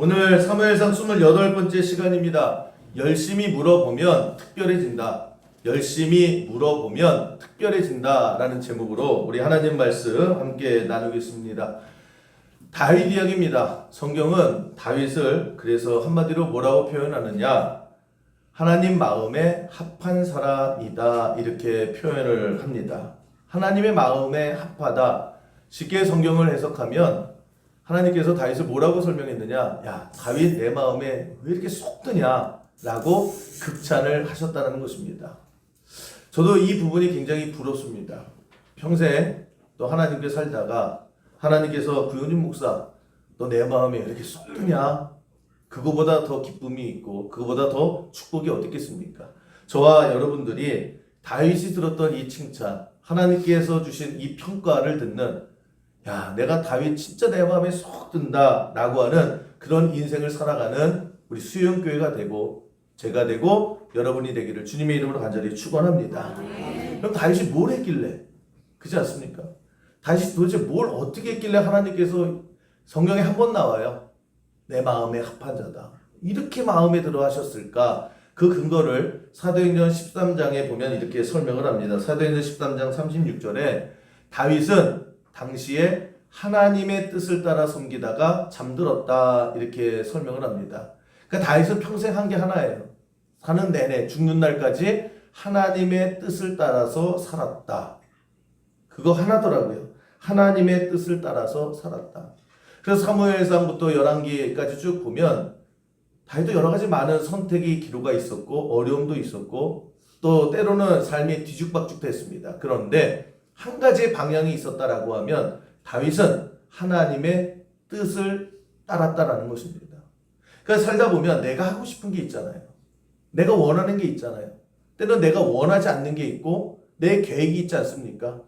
오늘 사무엘상 28번째 시간입니다. 열심히 물어보면 특별해진다. 열심히 물어보면 특별해진다 라는 제목으로 우리 하나님 말씀 함께 나누겠습니다. 다윗 이야기입니다. 성경은 다윗을 그래서 한마디로 뭐라고 표현하느냐, 하나님 마음에 합한 사람이다 이렇게 표현을 합니다. 하나님의 마음에 합하다. 쉽게 성경을 해석하면 하나님께서 다윗을 뭐라고 설명했느냐, 야 다윗 내 마음에 왜 이렇게 쏙 드냐 라고 극찬을 하셨다는 것입니다. 저도 이 부분이 굉장히 부럽습니다. 평생 또 하나님께 살다가 하나님께서 구용진 목사 너 내 마음에 이렇게 쏙 드냐, 그거보다 더 기쁨이 있고 그거보다 더 축복이 어디 있겠습니까? 저와 여러분들이 다윗이 들었던 이 칭찬, 하나님께서 주신 이 평가를 듣는, 야 내가 다윗 진짜 내 마음에 쏙 든다 라고 하는 그런 인생을 살아가는 우리 수영교회가 되고 제가 되고 여러분이 되기를 주님의 이름으로 간절히 축원합니다. 그럼 다윗이 뭘 했길래, 그렇지 않습니까? 다윗이 도대체 뭘 어떻게 했길래 하나님께서 성경에 한 번 나와요. 내 마음에 합한 자다. 이렇게 마음에 들어 하셨을까? 그 근거를 사도행전 13장에 보면 이렇게 설명을 합니다. 사도행전 13장 36절에 다윗은 당시에 하나님의 뜻을 따라 섬기다가 잠들었다 이렇게 설명을 합니다. 그러니까 다윗은 평생 한 게 하나예요. 사는 내내 죽는 날까지 하나님의 뜻을 따라서 살았다. 그거 하나더라고요. 하나님의 뜻을 따라서 살았다. 그래서 사무엘상부터 열왕기까지 쭉 보면 다윗도 여러 가지 많은 선택의 기로가 있었고 어려움도 있었고 또 때로는 삶이 뒤죽박죽도 했습니다. 그런데 한 가지 방향이 있었다라고 하면 다윗은 하나님의 뜻을 따랐다라는 것입니다. 그러니까 살다 보면 내가 하고 싶은 게 있잖아요. 내가 원하는 게 있잖아요. 때로는 내가 원하지 않는 게 있고 내 계획이 있지 않습니까?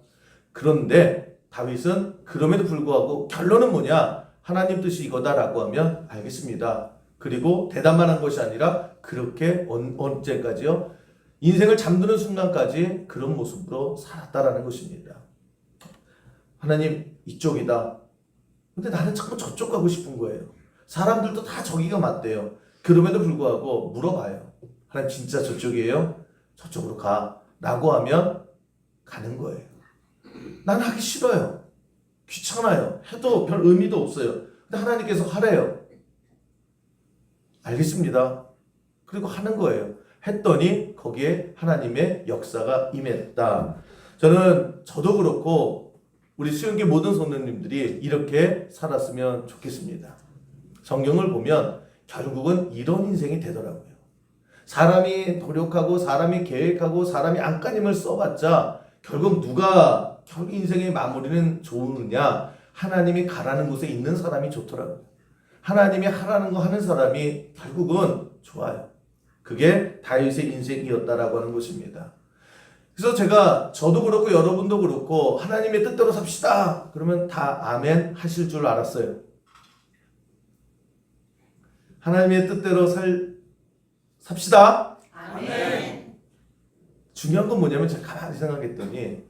그런데 다윗은 그럼에도 불구하고 결론은 뭐냐? 하나님 뜻이 이거다라고 하면 알겠습니다. 그리고 대답만 한 것이 아니라 그렇게 언제까지요? 인생을 잠드는 순간까지 그런 모습으로 살았다라는 것입니다. 하나님 이쪽이다. 근데 나는 자꾸 저쪽 가고 싶은 거예요. 사람들도 다 저기가 맞대요. 그럼에도 불구하고 물어봐요. 하나님 진짜 저쪽이에요? 저쪽으로 가. 라고 하면 가는 거예요. 난 하기 싫어요. 귀찮아요. 해도 별 의미도 없어요. 근데 하나님께서 하래요. 알겠습니다. 그리고 하는 거예요. 했더니 거기에 하나님의 역사가 임했다. 저도 그렇고 우리 수영계 모든 성도님들이 이렇게 살았으면 좋겠습니다. 성경을 보면 결국은 이런 인생이 되더라고요. 사람이 노력하고 사람이 계획하고 사람이 안간힘을 써봤자 결국 결국 인생의 마무리는 좋으느냐? 하나님이 가라는 곳에 있는 사람이 좋더라고요. 하나님이 하라는 거 하는 사람이 결국은 좋아요. 그게 다윗의 인생이었다라고 하는 것입니다. 그래서 저도 그렇고 여러분도 그렇고 하나님의 뜻대로 삽시다. 그러면 다 아멘 하실 줄 알았어요. 하나님의 뜻대로 삽시다. 아멘. 중요한 건 뭐냐면 제가 가만히 생각했더니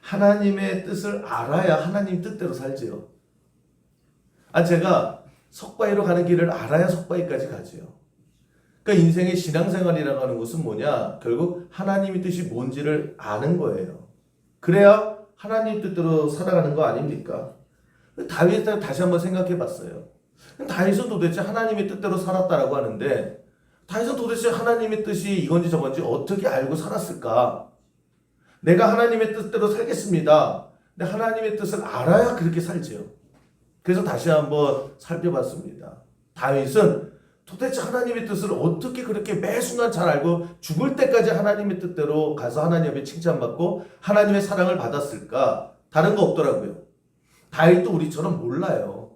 하나님의 뜻을 알아야 하나님 뜻대로 살지요. 제가 석바위로 가는 길을 알아야 석바위까지 가지요. 그러니까 인생의 신앙생활이라고 하는 것은 뭐냐? 결국 하나님의 뜻이 뭔지를 아는 거예요. 그래야 하나님 뜻대로 살아가는 거 아닙니까? 다윗을 다시 한번 생각해 봤어요. 다윗은 도대체 하나님의 뜻대로 살았다라고 하는데 다윗은 도대체 하나님의 뜻이 이건지 저건지 어떻게 알고 살았을까? 내가 하나님의 뜻대로 살겠습니다. 근데 하나님의 뜻을 알아야 그렇게 살지요. 그래서 다시 한번 살펴봤습니다. 다윗은 도대체 하나님의 뜻을 어떻게 그렇게 매 순간 잘 알고 죽을 때까지 하나님의 뜻대로 가서 하나님 앞에 칭찬받고 하나님의 사랑을 받았을까? 다른 거 없더라고요. 다윗도 우리처럼 몰라요.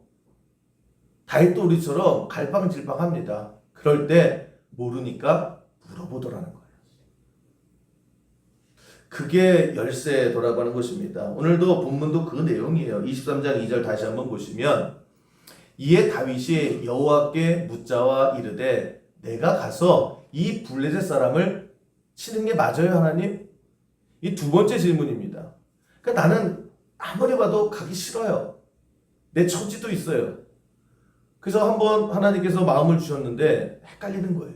다윗도 우리처럼 갈팡질팡합니다. 그럴 때 모르니까 물어보더라는 거예요. 그게 열쇠더라고 하는 것입니다. 오늘도 본문도 그 내용이에요. 23장 2절 다시 한번 보시면 이에 다윗이 여호와께 묻자와 이르되 내가 가서 이 블레셋 사람을 치는 게 맞아요 하나님? 이 두 번째 질문입니다. 그러니까 나는 아무리 봐도 가기 싫어요. 내 처지도 있어요. 그래서 한번 하나님께서 마음을 주셨는데 헷갈리는 거예요.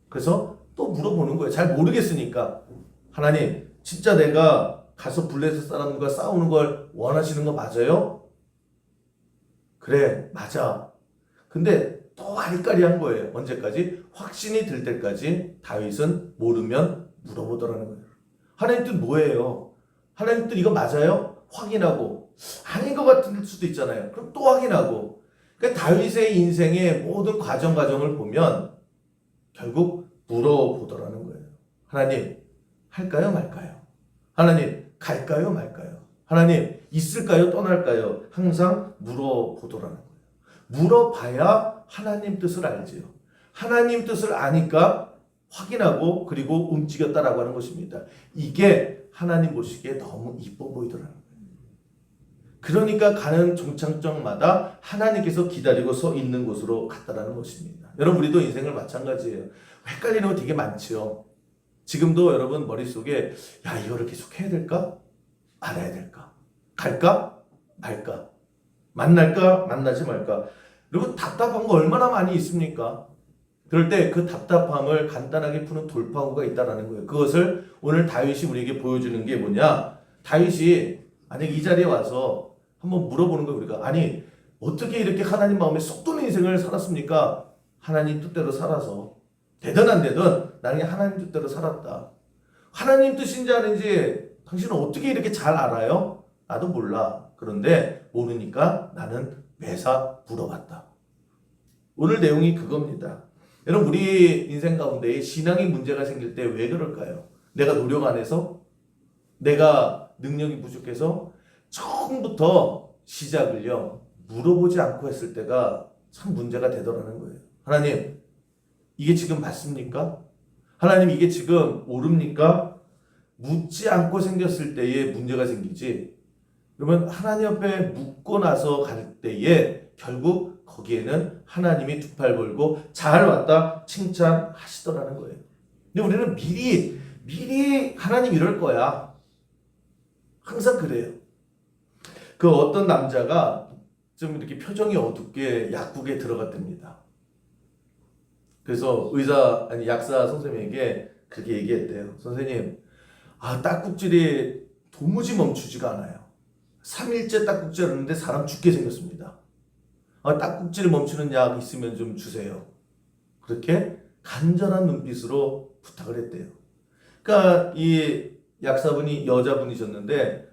그래서 또 물어보는 거예요. 잘 모르겠으니까. 하나님, 진짜 내가 가서 블레셋 사람들과 싸우는 걸 원하시는 거 맞아요? 그래, 맞아. 근데 또 아리까리한 거예요. 언제까지? 확신이 들 때까지 다윗은 모르면 물어보더라는 거예요. 하나님 뜻 뭐예요? 하나님 뜻 이거 맞아요? 확인하고. 아닌 것 같을 수도 있잖아요. 그럼 또 확인하고. 그러니까 다윗의 인생의 모든 과정을 보면 결국 물어보더라는 거예요. 하나님, 할까요, 말까요? 하나님, 갈까요, 말까요? 하나님, 있을까요, 떠날까요? 항상 물어보더라는 거예요. 물어봐야 하나님 뜻을 알지요. 하나님 뜻을 아니까 확인하고 그리고 움직였다라고 하는 것입니다. 이게 하나님 보시기에 너무 이뻐 보이더라는 거예요. 그러니까 가는 종착역마다 하나님께서 기다리고 서 있는 곳으로 갔다라는 것입니다. 여러분, 우리도 인생을 마찬가지예요. 헷갈리는 거 되게 많지요. 지금도 여러분 머릿속에 야, 이거를 계속 해야 될까? 말아야 될까? 갈까? 말까? 만날까? 만나지 말까? 여러분, 답답한 거 얼마나 많이 있습니까? 그럴 때 그 답답함을 간단하게 푸는 돌파구가 있다는 거예요. 그것을 오늘 다윗이 우리에게 보여주는 게 뭐냐? 다윗이 만약 이 자리에 와서 한번 물어보는 거예요. 우리가 아니 어떻게 이렇게 하나님 마음에 쏙 드는 인생을 살았습니까? 하나님 뜻대로 살아서 되든 안 되든 나는 하나님 뜻대로 살았다. 하나님 뜻인지 아닌지 당신은 어떻게 이렇게 잘 알아요? 나도 몰라. 그런데 모르니까 나는 매사 물어봤다. 오늘 내용이 그겁니다. 여러분, 우리 인생 가운데 신앙의 문제가 생길 때 왜 그럴까요? 내가 노력 안 해서? 내가 능력이 부족해서? 처음부터 시작을요, 물어보지 않고 했을 때가 참 문제가 되더라는 거예요. 하나님, 이게 지금 맞습니까? 하나님, 이게 지금 옳습니까? 묻지 않고 생겼을 때에 문제가 생기지. 그러면 하나님 앞에 묻고 나서 갈 때에 결국 거기에는 하나님이 두 팔 벌고 잘 왔다 칭찬하시더라는 거예요. 근데 우리는 미리 하나님 이럴 거야. 항상 그래요. 그 어떤 남자가 좀 이렇게 표정이 어둡게 약국에 들어갔답니다. 그래서 약사 선생님에게 그렇게 얘기했대요. 선생님, 딱국질이 도무지 멈추지가 않아요. 3일째 딱국질 하는데 사람 죽게 생겼습니다. 딱국질 멈추는 약 있으면 좀 주세요. 그렇게 간절한 눈빛으로 부탁을 했대요. 그러니까 이 약사분이 여자분이셨는데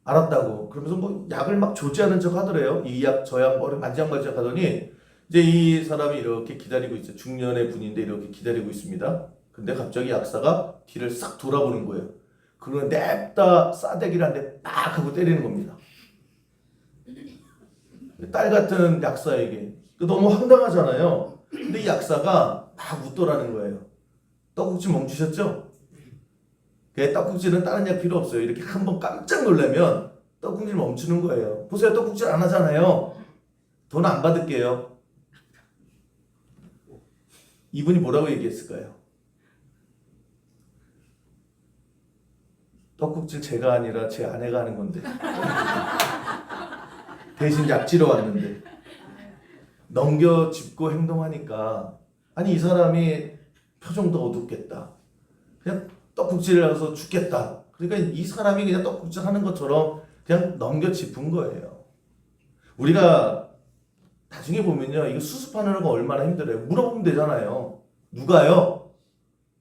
알았다고 그러면서 뭐 약을 막 조지하는 척 하더래요. 이 약 저 약 머리 만지작 하더니 이제 이 사람이 이렇게 기다리고 있어요. 중년의 분인데 이렇게 기다리고 있습니다. 근데 갑자기 약사가 뒤를 싹 돌아보는 거예요. 그러면 냅다 싸대기를 한 대 딱 하고 때리는 겁니다. 딸 같은 약사에게. 너무 황당하잖아요. 근데 이 약사가 막 웃더라는 거예요. 떡국질 멈추셨죠? 떡국질은 다른 약 필요 없어요. 이렇게 한번 깜짝 놀라면 떡국질 멈추는 거예요. 보세요, 떡국질 안 하잖아요. 돈 안 받을게요. 이분이 뭐라고 얘기했을까요? 떡국질 제가 아니라 제 아내가 하는 건데 대신 약지로 왔는데 넘겨짚고 행동하니까 아니 이 사람이 표정도 어둡겠다. 그냥 떡국질을 해서 죽겠다. 그러니까 이 사람이 그냥 떡국질 하는 것처럼 그냥 넘겨짚은 거예요. 우리가 나중에 보면요, 이거 수습하는 거 얼마나 힘들어요. 물어보면 되잖아요. 누가요?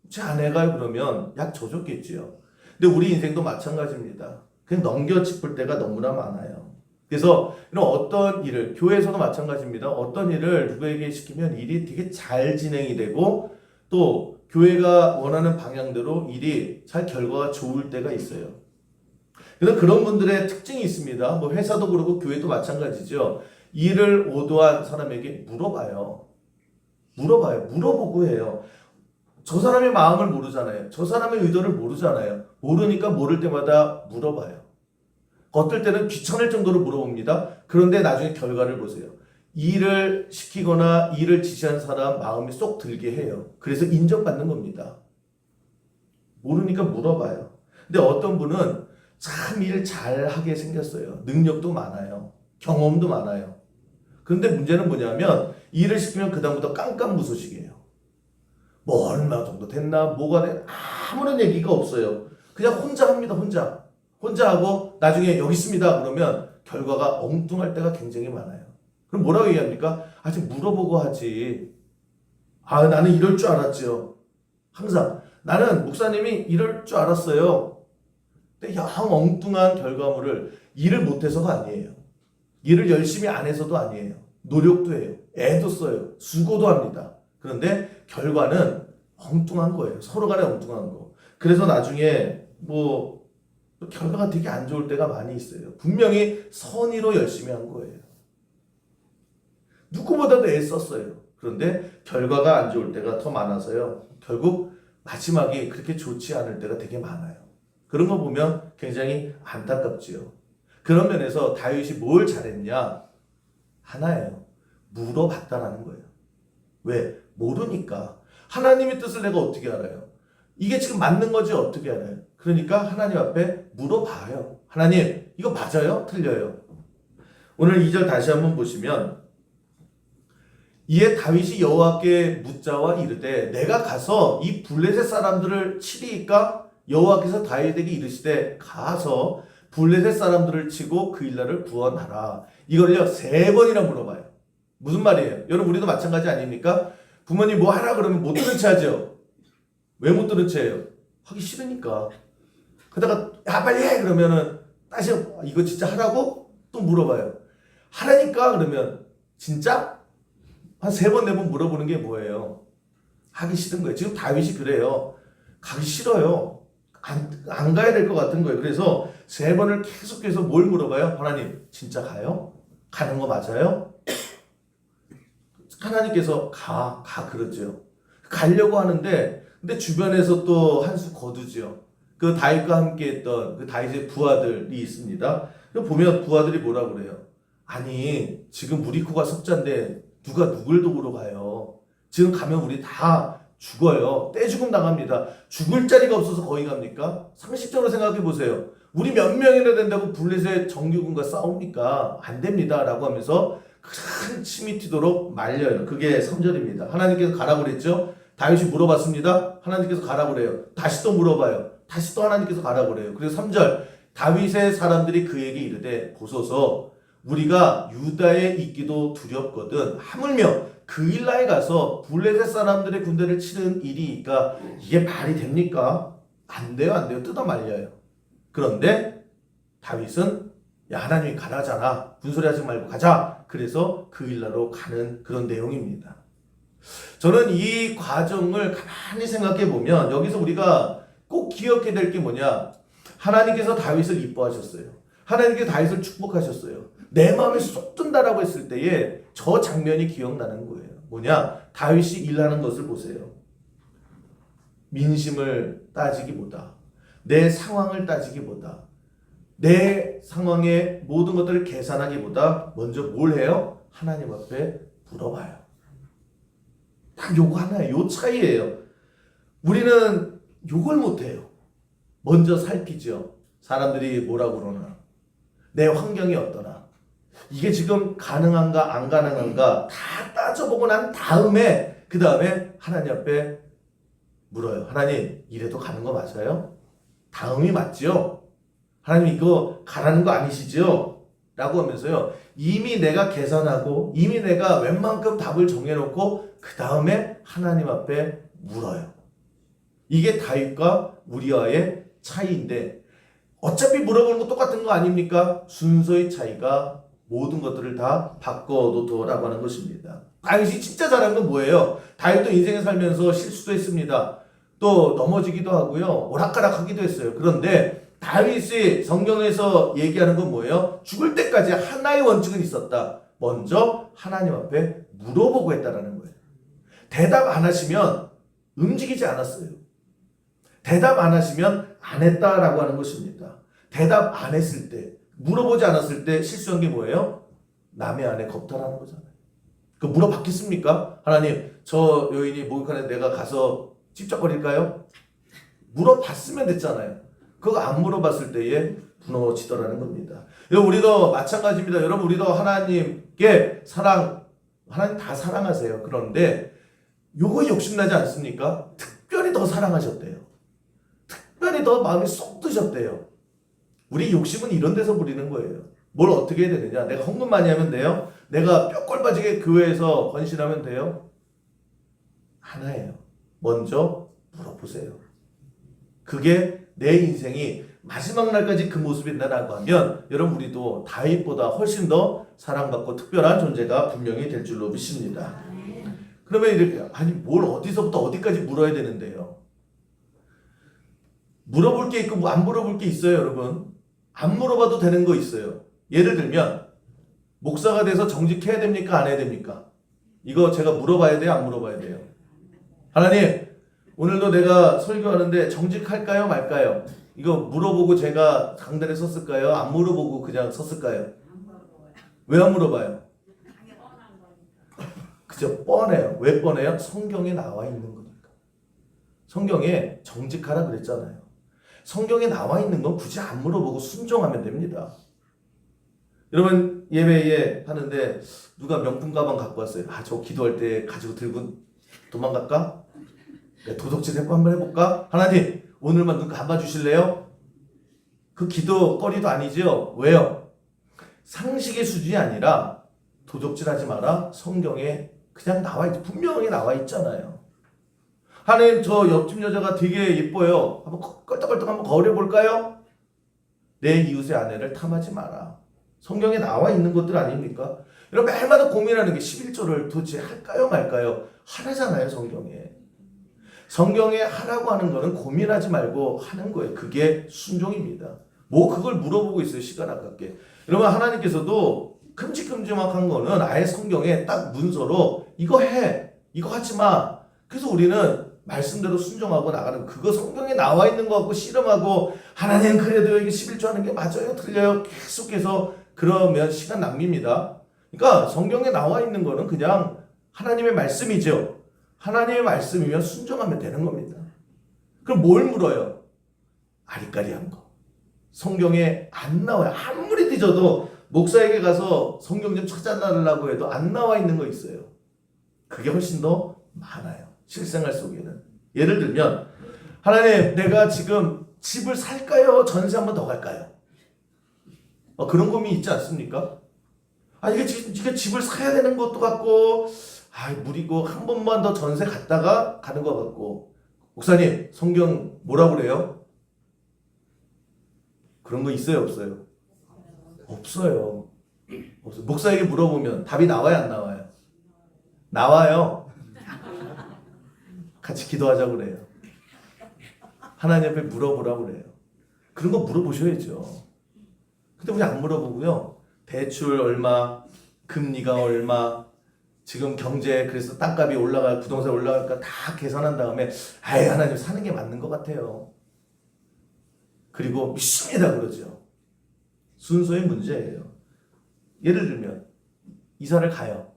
제 아내가요. 그러면 약 줘줬겠지요. 근데 우리 인생도 마찬가지입니다. 그냥 넘겨짚을 때가 너무나 많아요. 그래서 이런 어떤 일을, 교회에서도 마찬가지입니다. 어떤 일을 누구에게 시키면 일이 되게 잘 진행이 되고 또 교회가 원하는 방향대로 일이 잘 결과가 좋을 때가 있어요. 그래서 그런 분들의 특징이 있습니다. 뭐 회사도 그렇고 교회도 마찬가지죠. 일을 오도한 사람에게 물어봐요. 물어보고 해요. 저 사람의 마음을 모르잖아요. 저 사람의 의도를 모르잖아요. 모르니까 모를 때마다 물어봐요. 어떨 때는 귀찮을 정도로 물어봅니다. 그런데 나중에 결과를 보세요. 일을 시키거나 일을 지시한 사람 마음이 쏙 들게 해요. 그래서 인정받는 겁니다. 모르니까 물어봐요. 근데 어떤 분은 참 일 잘하게 생겼어요. 능력도 많아요. 경험도 많아요. 그런데 문제는 뭐냐면 일을 시키면 그다음부터 깜깜무소식이에요. 뭐 얼마 정도 됐나 뭐가 돼 아무런 얘기가 없어요. 그냥 혼자 합니다. 혼자 하고 나중에 여기 있습니다 그러면 결과가 엉뚱할 때가 굉장히 많아요. 그럼 뭐라고 얘기합니까? 아직 물어보고 하지. 아 나는 이럴 줄 알았지요. 항상 나는 목사님이 이럴 줄 알았어요. 근데 영 엉뚱한 결과물을 일을 못해서가 아니에요. 일을 열심히 안 해서도 아니에요. 노력도 해요. 애도 써요. 수고도 합니다. 그런데 결과는 엉뚱한 거예요. 서로 간에 엉뚱한 거. 그래서 나중에 뭐 결과가 되게 안 좋을 때가 많이 있어요. 분명히 선의로 열심히 한 거예요. 누구보다도 애썼어요. 그런데 결과가 안 좋을 때가 더 많아서요. 결국 마지막이 그렇게 좋지 않을 때가 되게 많아요. 그런 거 보면 굉장히 안타깝지요. 그런 면에서 다윗이 뭘 잘했냐? 하나예요. 물어봤다라는 거예요. 왜? 모르니까. 하나님의 뜻을 내가 어떻게 알아요? 이게 지금 맞는 거지 어떻게 알아요? 그러니까 하나님 앞에 물어봐요. 하나님 이거 맞아요? 틀려요? 오늘 2절 다시 한번 보시면 이에 다윗이 여호와께 묻자와 이르되 내가 가서 이 블레셋 사람들을 치리이까? 여호와께서 다윗에게 이르시되 가서 블레셋 사람들을 치고 그 일날을 구원하라. 이거를요 3번이나 물어봐요. 무슨 말이에요? 여러분 우리도 마찬가지 아닙니까? 부모님 뭐 하라 그러면 못 들은 채 하죠. 왜 못 들은 채 해요? 하기 싫으니까. 그러다가 야 빨리 해 그러면은 다시 이거 진짜 하라고? 또 물어봐요. 하라니까 그러면 진짜? 한 3번 4번 물어보는 게 뭐예요? 하기 싫은 거예요. 지금 다윗이 그래요. 가기 싫어요. 안 가야 될 것 같은 거예요. 그래서 3번을 계속해서 뭘 물어봐요? 하나님 진짜 가요? 가는 거 맞아요? 하나님께서 가 그러죠. 가려고 하는데 근데 주변에서 또 한 수 거두죠. 그 다윗과 함께 했던 그 다윗의 부하들이 있습니다. 보면 부하들이 뭐라 그래요? 아니 지금 무리코가 석자인데 누가 누굴 도우러 가요? 지금 가면 우리 다 죽어요. 떼죽음 당합니다. 죽을 자리가 없어서 거기 갑니까? 상식적으로 생각해 보세요. 우리 몇 명이나 된다고 블레셋 정규군과 싸웁니까? 안 됩니다. 라고 하면서 큰 침이 튀도록 말려요. 그게 3절입니다. 하나님께서 가라고 그랬죠? 다윗이 물어봤습니다. 하나님께서 가라고 그래요. 다시 또 물어봐요. 다시 또 하나님께서 가라고 그래요. 그래서 3절 다윗의 사람들이 그에게 이르되 보소서 우리가 유다에 있기도 두렵거든 하물며 그일라에 가서 블레셋 사람들의 군대를 치는 일이니까 이게 말이 됩니까? 안 돼요. 뜯어 말려요. 그런데 다윗은 야 하나님이 가라잖아. 군소리 하지 말고 가자. 그래서 그일라로 가는 그런 내용입니다. 저는 이 과정을 가만히 생각해 보면 여기서 우리가 꼭 기억해야 될 게 뭐냐? 하나님께서 다윗을 이뻐하셨어요. 하나님께서 다윗을 축복하셨어요. 내 마음에 쏙 든다라고 했을 때에 저 장면이 기억나는 거예요. 뭐냐? 다윗이 일하는 것을 보세요. 민심을 따지기보다 내 상황을 따지기보다 내 상황의 모든 것들을 계산하기보다 먼저 뭘 해요? 하나님 앞에 물어봐요. 딱 요거 하나예요. 요 차이예요. 우리는 요걸 못해요. 먼저 살피죠. 사람들이 뭐라고 그러나 내 환경이 어떠나 이게 지금 가능한가 안 가능한가 다 따져보고 난 다음에 그 다음에 하나님 앞에 물어요. 하나님 이래도 가는 거 맞아요? 다음이 맞죠? 하나님 이거 가라는 거 아니시죠? 라고 하면서요. 이미 내가 계산하고 이미 내가 웬만큼 답을 정해놓고 그 다음에 하나님 앞에 물어요. 이게 다윗과 우리와의 차이인데 어차피 물어보는 거 똑같은 거 아닙니까? 순서의 차이가 모든 것들을 다 바꿔놓도라고 하는 것입니다. 다윗이 진짜 잘한 건 뭐예요? 다윗도 인생에 살면서 실수도 했습니다. 또 넘어지기도 하고요. 오락가락하기도 했어요. 그런데 다윗이 성경에서 얘기하는 건 뭐예요? 죽을 때까지 하나의 원칙은 있었다. 먼저 하나님 앞에 물어보고 했다라는 거예요. 대답 안 하시면 움직이지 않았어요. 대답 안 하시면 안 했다라고 하는 것입니다. 대답 안 했을 때, 물어보지 않았을 때 실수한 게 뭐예요? 남의 안에 겁탈하는 거잖아요. 그 물어봤겠습니까? 하나님, 저 여인이 목욕하는데 내가 가서 찝쩍거릴까요? 물어봤으면 됐잖아요. 그거 안 물어봤을 때에 무너지더라는 겁니다. 여러분 우리도 마찬가지입니다. 여러분 우리도 하나님께 하나님 다 사랑하세요. 그런데 요거 욕심나지 않습니까? 특별히 더 사랑하셨대요. 특별히 더 마음이 쏙 드셨대요. 우리 욕심은 이런 데서 부리는 거예요. 뭘 어떻게 해야 되느냐? 내가 헌금 많이 하면 돼요? 내가 뼈골 빠지게 교회에서 헌신하면 돼요? 하나예요. 먼저 물어보세요. 그게 내 인생이 마지막 날까지 그 모습이 된다고 하면 여러분 우리도 다윗보다 훨씬 더 사랑받고 특별한 존재가 분명히 될 줄로 믿습니다. 그러면 이렇게 뭘 어디서부터 어디까지 물어야 되는데요? 물어볼 게 있고 안 물어볼 게 있어요, 여러분. 안 물어봐도 되는 거 있어요. 예를 들면 목사가 돼서 정직해야 됩니까? 안 해야 됩니까? 이거 제가 물어봐야 돼요? 안 물어봐야 돼요? 하나님, 오늘도 내가 설교하는데 정직할까요? 말까요? 이거 물어보고 제가 강단에 섰을까요? 안 물어보고 그냥 섰을까요? 왜 안 물어봐요? 그죠? 뻔해요. 왜 뻔해요? 성경에 나와 있는 거니까. 성경에 정직하라 그랬잖아요. 성경에 나와 있는 건 굳이 안 물어보고 순종하면 됩니다. 여러분 예배에 하는데 누가 명품 가방 갖고 왔어요. 저 기도할 때 가지고 들고 도망갈까? 도둑질 한번 해볼까? 하나님 오늘만 눈 감아주실래요? 그 기도거리도 아니죠. 왜요? 상식의 수준이 아니라 도둑질하지 마라. 성경에 그냥 분명히 나와 있잖아요. 하나님 저 옆집 여자가 되게 예뻐요. 한번 껄떡껄떡 한번 거울해볼까요? 내 이웃의 아내를 탐하지 마라. 성경에 나와 있는 것들 아닙니까? 여러분 매일마다 고민하는 게 11조를 도대체 할까요 말까요? 하라잖아요 성경에. 성경에 하라고 하는 거는 고민하지 말고 하는 거예요. 그게 순종입니다. 그걸 물어보고 있어요. 시간 아깝게. 여러분 하나님께서도 큼직큼직한 거는 아예 성경에 딱 문서로 이거 해. 이거 하지 마. 그래서 우리는 말씀대로 순종하고 나가는 그거 성경에 나와 있는 거 갖고 씨름하고 하나님 그래도 이게 11조 하는 게 맞아요? 틀려요? 계속해서 그러면 시간 낭비입니다. 그러니까 성경에 나와 있는 거는 그냥 하나님의 말씀이죠. 하나님의 말씀이면 순종하면 되는 겁니다. 그럼 뭘 물어요? 아리까리한 거. 성경에 안 나와요. 아무리 뒤져도 목사에게 가서 성경 좀 찾아달라고 해도 안 나와 있는 거 있어요. 그게 훨씬 더 많아요. 실생활 속에는. 예를 들면 하나님 내가 지금 집을 살까요? 전세 한 번 더 갈까요? 그런 고민이 있지 않습니까? 이게 집을 사야 되는 것도 같고 무리고 한 번만 더 전세 갔다가 가는 것 같고 목사님 성경 뭐라고 그래요? 그런 거 있어요 없어요? 없어요. 목사에게 물어보면 답이 나와요 안 나와요? 나와요. 같이 기도하자고 그래요. 하나님 앞에 물어보라고 그래요. 그런 거 물어보셔야죠. 근데 우리 안 물어보고요. 대출 얼마, 금리가 얼마, 지금 경제 그래서 땅값이 올라갈, 부동산 올라갈까 다 계산한 다음에 하나님 사는 게 맞는 것 같아요. 그리고 믿습니다 그러죠. 순서의 문제예요. 예를 들면 이사를 가요.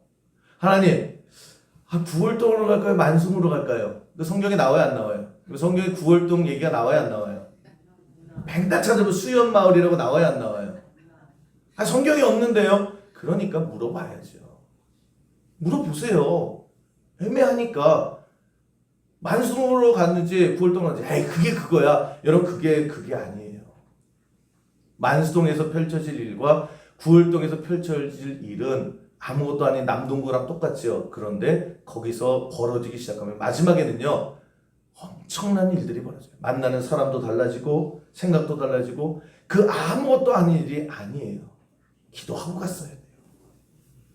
하나님 9월동으로 갈까요? 만승으로 갈까요? 성경에 나와요 안 나와요? 성경에 9월동 얘기가 나와요 안 나와요? 맨날 찾아보면 수연마을이라고 나와요 안 나와요? 성경이 없는데요? 그러니까 물어봐야죠. 물어보세요. 애매하니까 만승으로 갔는지 9월동 갔는지 그게 그거야. 여러분 그게 아니에요. 만수동에서 펼쳐질 일과 9월동에서 펼쳐질 일은 아무것도 아닌 남동구랑 똑같죠. 그런데 거기서 벌어지기 시작하면 마지막에는요. 엄청난 일들이 벌어져요. 만나는 사람도 달라지고 생각도 달라지고 그 아무것도 아닌 일이 아니에요. 기도하고 갔어야 돼요.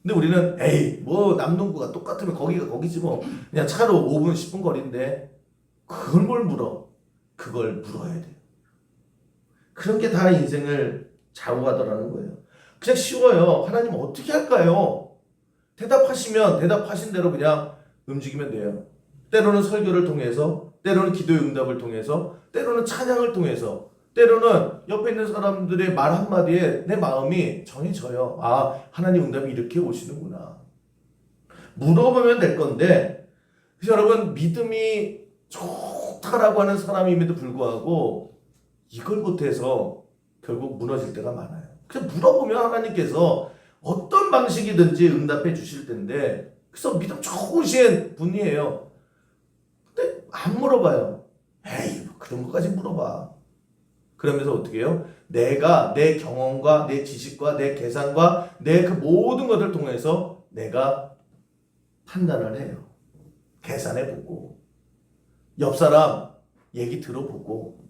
근데 우리는 남동구가 똑같으면 거기가 거기지 뭐 그냥 차로 5분 10분 거리인데 그걸 뭘 물어? 그걸 물어야 돼요. 그런 게 다 인생을 좌우하더라는 거예요. 그냥 쉬워요. 하나님 어떻게 할까요? 대답하시면 대답하신 대로 그냥 움직이면 돼요. 때로는 설교를 통해서, 때로는 기도의 응답을 통해서, 때로는 찬양을 통해서, 때로는 옆에 있는 사람들의 말 한마디에 내 마음이 정해져요. 하나님 응답이 이렇게 오시는구나. 물어보면 될 건데, 그래서 여러분 믿음이 좋다라고 하는 사람임에도 불구하고 이걸 못해서 결국 무너질 때가 많아요. 그래서 물어보면 하나님께서 어떤 방식이든지 응답해 주실 텐데, 그래서 믿음 좋으신 분이에요. 근데 안 물어봐요. 에이, 그런 것까지 물어봐. 그러면서 어떻게 해요? 내가 내 경험과 내 지식과 내 계산과 내 그 모든 것을 통해서 내가 판단을 해요. 계산해보고, 옆 사람 얘기 들어보고,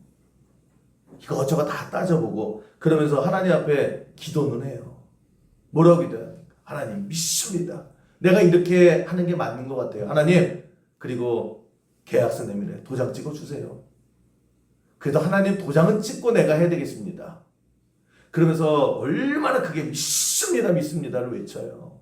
이것저것 다 따져보고, 그러면서 하나님 앞에 기도는 해요. 뭐라고 기도해요? 하나님 믿습니다. 내가 이렇게 하는 게 맞는 것 같아요. 하나님, 그리고 계약서 내밀어요. 도장 찍어주세요. 그래도 하나님 도장은 찍고 내가 해야 되겠습니다. 그러면서 얼마나 그게 믿습니다, 믿습니다를 외쳐요.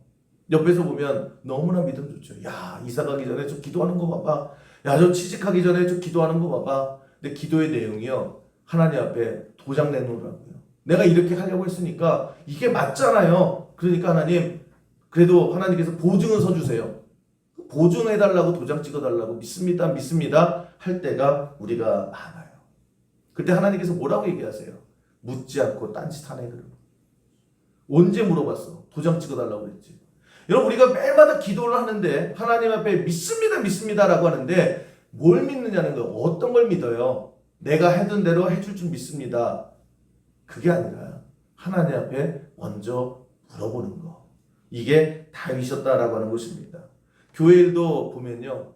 옆에서 보면 너무나 믿음 좋죠. 야, 이사 가기 전에 저 기도하는 거 봐봐. 야, 저 취직하기 전에 저 기도하는 거 봐봐. 근데 기도의 내용이요, 하나님 앞에 도장 내놓으라고요. 내가 이렇게 하려고 했으니까 이게 맞잖아요. 그러니까 하나님, 그래도 하나님께서 보증은 서주세요. 보증해달라고, 도장 찍어달라고, 믿습니다, 믿습니다 할 때가 우리가 많아요. 그때 하나님께서 뭐라고 얘기하세요? 묻지 않고 딴짓하네. 그러고 언제 물어봤어? 도장 찍어달라고 그랬지. 여러분, 우리가 매일마다 기도를 하는데 하나님 앞에 믿습니다, 믿습니다라고 하는데 뭘 믿느냐는 거예요. 어떤 걸 믿어요? 내가 해둔 대로 해줄 줄 믿습니다. 그게 아니라 하나님 앞에 먼저 물어보는 거. 이게 다윗이었다라고 하는 것입니다. 교회 일도 보면요,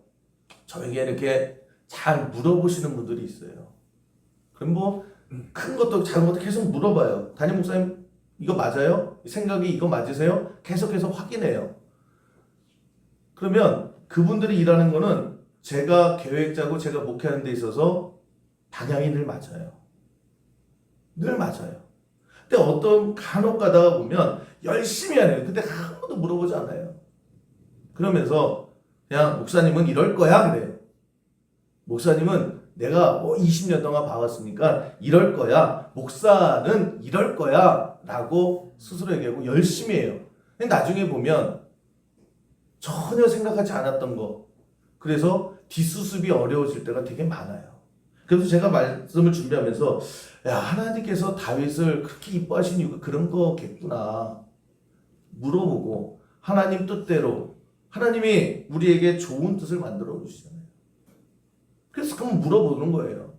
저에게 이렇게 잘 물어보시는 분들이 있어요. 그럼 뭐 큰 것도 작은 것도 계속 물어봐요. 담임 목사님, 이거 맞아요? 생각이 이거 맞으세요? 계속해서 확인해요. 그러면 그분들이 일하는 거는 제가 계획 짜고 제가 목회하는 데 있어서 방향이 늘 맞아요. 늘 맞아요. 근데 어떤 간혹 가다가 보면 열심히 하네요. 근데 아무도 물어보지 않아요. 그러면서 그냥 목사님은 이럴 거야 그래요. 목사님은 내가 20년 동안 봐왔으니까 이럴 거야. 목사는 이럴 거야 라고 스스로 얘기하고 열심히 해요. 근데 나중에 보면 전혀 생각하지 않았던 거. 그래서 뒷수습이 어려워질 때가 되게 많아요. 그래서 제가 말씀을 준비하면서, 야, 하나님께서 다윗을 그렇게 이뻐하신 이유가 그런 거겠구나 물어보고, 하나님 뜻대로 하나님이 우리에게 좋은 뜻을 만들어 주시잖아요. 그래서 그럼 물어보는 거예요.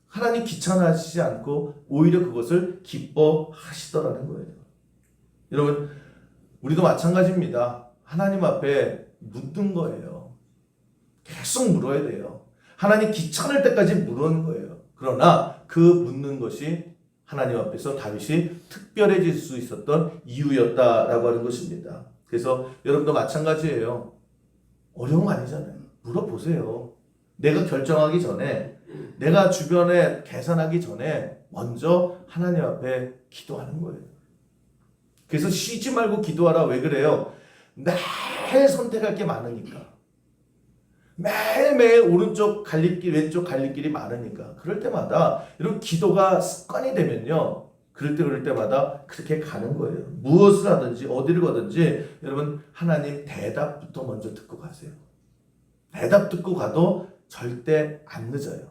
하나님 귀찮아하시지 않고 오히려 그것을 기뻐하시더라는 거예요. 여러분, 우리도 마찬가지입니다. 하나님 앞에 묻는 거예요. 계속 물어야 돼요. 하나님 귀찮을 때까지 물은 거예요. 그러나 그 묻는 것이 하나님 앞에서 다윗이 특별해질 수 있었던 이유였다라고 하는 것입니다. 그래서 여러분도 마찬가지예요. 어려운 거 아니잖아요. 물어보세요. 내가 결정하기 전에, 내가 주변에 계산하기 전에 먼저 하나님 앞에 기도하는 거예요. 그래서 쉬지 말고 기도하라. 왜 그래요? 매일 선택할 게 많으니까. 매일매일 오른쪽 갈림길, 왼쪽 갈림길이 많으니까. 그럴 때마다 이런 기도가 습관이 되면요, 그럴 때마다 그렇게 가는 거예요. 무엇을 하든지 어디를 가든지 여러분, 하나님 대답부터 먼저 듣고 가세요. 대답 듣고 가도 절대 안 늦어요.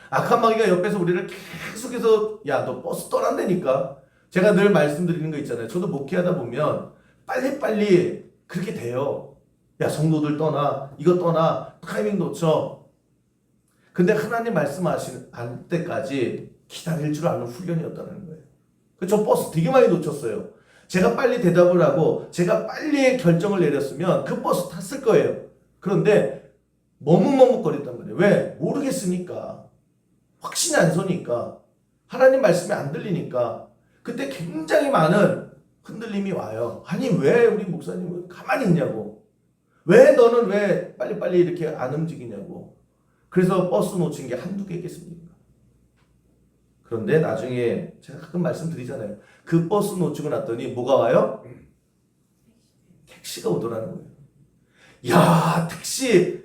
악한 마귀가 옆에서 우리를 계속해서, 야, 너 버스 떠난다니까. 제가 늘 말씀드리는 거 있잖아요. 저도 목회하다 보면 빨리빨리 그렇게 돼요. 야, 성도들 떠나, 이거 떠나, 타이밍 놓쳐. 근데 하나님 말씀하신 때까지 기다릴 줄 아는 훈련이었다는 거예요. 저 버스 되게 많이 놓쳤어요. 제가 빨리 대답을 하고 제가 빨리 결정을 내렸으면 그 버스 탔을 거예요. 그런데 머뭇머뭇거렸단 말이에요. 왜? 모르겠으니까. 확신이 안 서니까. 하나님 말씀이 안 들리니까. 그때 굉장히 많은 흔들림이 와요. 아니, 왜 우리 목사님은 가만히 있냐고. 왜 너는 왜 빨리빨리 이렇게 안 움직이냐고. 그래서 버스 놓친 게 한두 개겠습니까? 그런데 나중에 제가 가끔 말씀드리잖아요. 그 버스 놓치고 났더니 뭐가 와요? 택시가 오더라는 거예요. 야, 택시.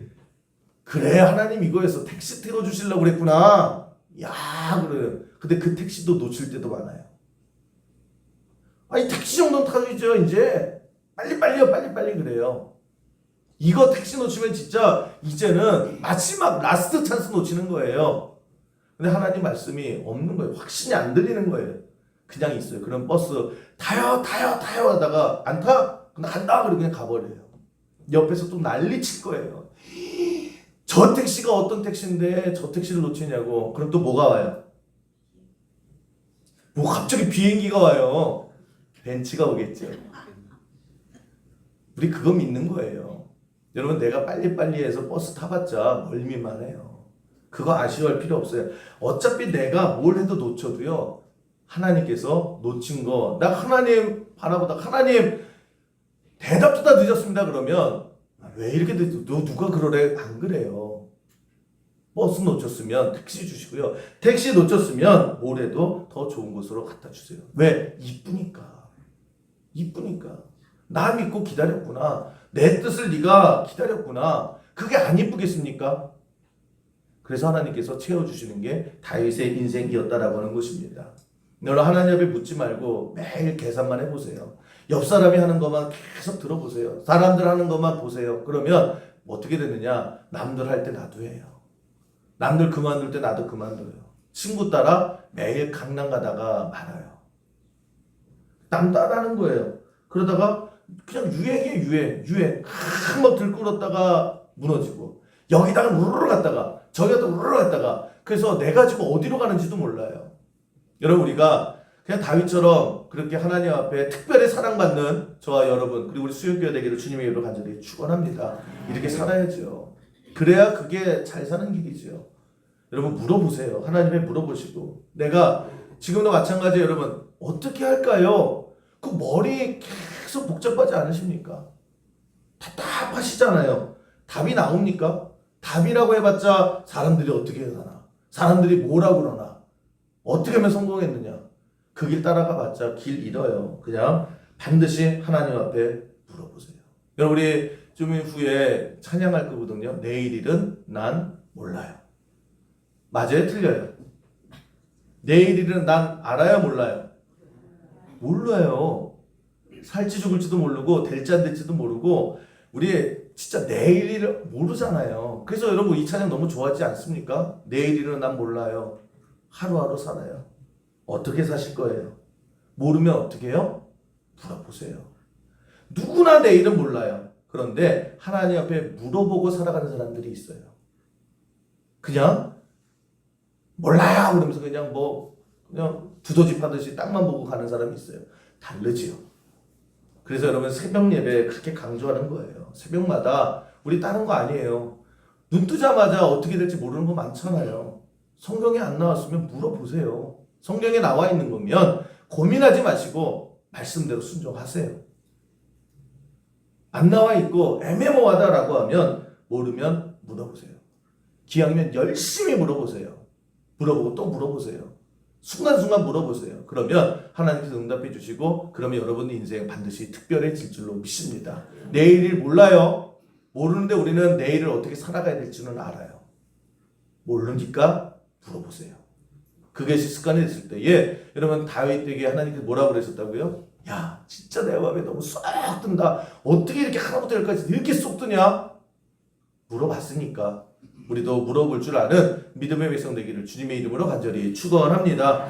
그래, 하나님 이거에서 택시 태워주시려고 그랬구나. 야, 그래요. 근데 그 택시도 놓칠 때도 많아요. 아니, 택시 정도는 타주죠, 이제. 빨리빨리요, 빨리빨리 그래요. 이거 택시 놓치면 진짜 이제는 마지막 라스트 찬스 놓치는 거예요. 근데 하나님 말씀이 없는 거예요. 확신이 안 들리는 거예요. 그냥 있어요. 그럼 버스 타요 하다가 안 타? 나 간다 그러고 그냥 가버려요. 옆에서 또 난리 칠 거예요. 저 택시가 어떤 택시인데 저 택시를 놓치냐고. 그럼 또 뭐가 와요? 뭐 갑자기 비행기가 와요. 벤츠가 오겠죠. 우리 그거 믿는 거예요. 여러분 내가 빨리빨리 해서 버스 타봤자 멀미만 해요. 그거 아쉬워할 필요 없어요. 어차피 내가 뭘 해도 놓쳐도요. 하나님께서 놓친 거, 나 하나님 바라보다 하나님 대답도 다 늦었습니다. 그러면 왜 이렇게 늦어? 너 누가 그러래? 안 그래요. 버스 놓쳤으면 택시 주시고요. 택시 놓쳤으면 뭐래도 더 좋은 곳으로 갖다 주세요. 왜? 이쁘니까. 이쁘니까. 나 믿고 기다렸구나. 내 뜻을 네가 기다렸구나. 그게 안 이쁘겠습니까? 그래서 하나님께서 채워주시는 게 다윗의 인생이었다라고 하는 것입니다. 여러분 하나님 앞에 묻지 말고 매일 계산만 해보세요. 옆 사람이 하는 것만 계속 들어보세요. 사람들 하는 것만 보세요. 그러면 어떻게 되느냐? 남들 할 때 나도 해요. 남들 그만둘 때 나도 그만둬요. 친구 따라 매일 강남 가다가 말아요. 남 따라하는 거예요. 그러다가 그냥 유행이에요. 유행. 한번 들끓었다가 무너지고 여기다가 우르르 갔다가 저기다 우르르 갔다가 그래서 내가 지금 어디로 가는지도 몰라요. 여러분 우리가 그냥 다윗처럼 그렇게 하나님 앞에 특별히 사랑받는 저와 여러분 그리고 우리 수영교회 되기를 주님의 이름으로 간절히 축원합니다. 이렇게 살아야죠. 그래야 그게 잘 사는 길이죠. 여러분 물어보세요. 하나님께 물어보시고 내가 지금도 마찬가지예요. 여러분 어떻게 할까요? 그 머리 계속 복잡하지 않으십니까? 답답하시잖아요. 답이 나옵니까? 답이라고 해봤자 사람들이 어떻게 사나? 사람들이 뭐라고 그러나? 어떻게 하면 성공했느냐? 그 길 따라가 봤자 길 잃어요. 그냥 반드시 하나님 앞에 물어보세요. 여러분 우리 좀 후에 찬양할 거거든요. 내일 일은 난 몰라요. 맞아요? 틀려요? 내일 일은 난 알아요? 몰라요? 몰라요. 살지 죽을지도 모르고 될지 안 될지도 모르고 우리 진짜 내일 일을 모르잖아요. 그래서 여러분 이 찬양 너무 좋아하지 않습니까? 내일 일은 난 몰라요. 하루하루 살아요. 어떻게 사실 거예요? 모르면 어떻게 해요? 물어보세요. 누구나 내일은 몰라요. 그런데 하나님 앞에 물어보고 살아가는 사람들이 있어요. 그냥 몰라요 그러면서 그냥 두더지 파듯이 땅만 보고 가는 사람이 있어요. 다르지요. 그래서 여러분 새벽 예배 그렇게 강조하는 거예요. 새벽마다 우리 다른 거 아니에요. 눈 뜨자마자 어떻게 될지 모르는 거 많잖아요. 성경에 안 나왔으면 물어보세요. 성경에 나와 있는 거면 고민하지 마시고 말씀대로 순종하세요. 안 나와 있고 애매모호하다라고 하면 모르면 물어보세요. 기왕이면 열심히 물어보세요. 물어보고 또 물어보세요. 순간순간 물어보세요. 그러면 하나님께서 응답해 주시고 그러면 여러분 인생 반드시 특별해질 줄로 믿습니다. 내일을 몰라요. 모르는데 우리는 내일을 어떻게 살아가야 될지는 알아요. 모르니까 물어보세요. 그것이 습관이 됐을 때에 여러분 다윗에게 하나님께서 뭐라고 그러셨다고요? 야 진짜 내 마음에 너무 쏙 든다. 어떻게 이렇게 하나부터 열까지 이렇게 쏙 드냐? 물어봤으니까 우리도 물어볼 줄 아는 믿음의 백성 되기를 주님의 이름으로 간절히 축원합니다.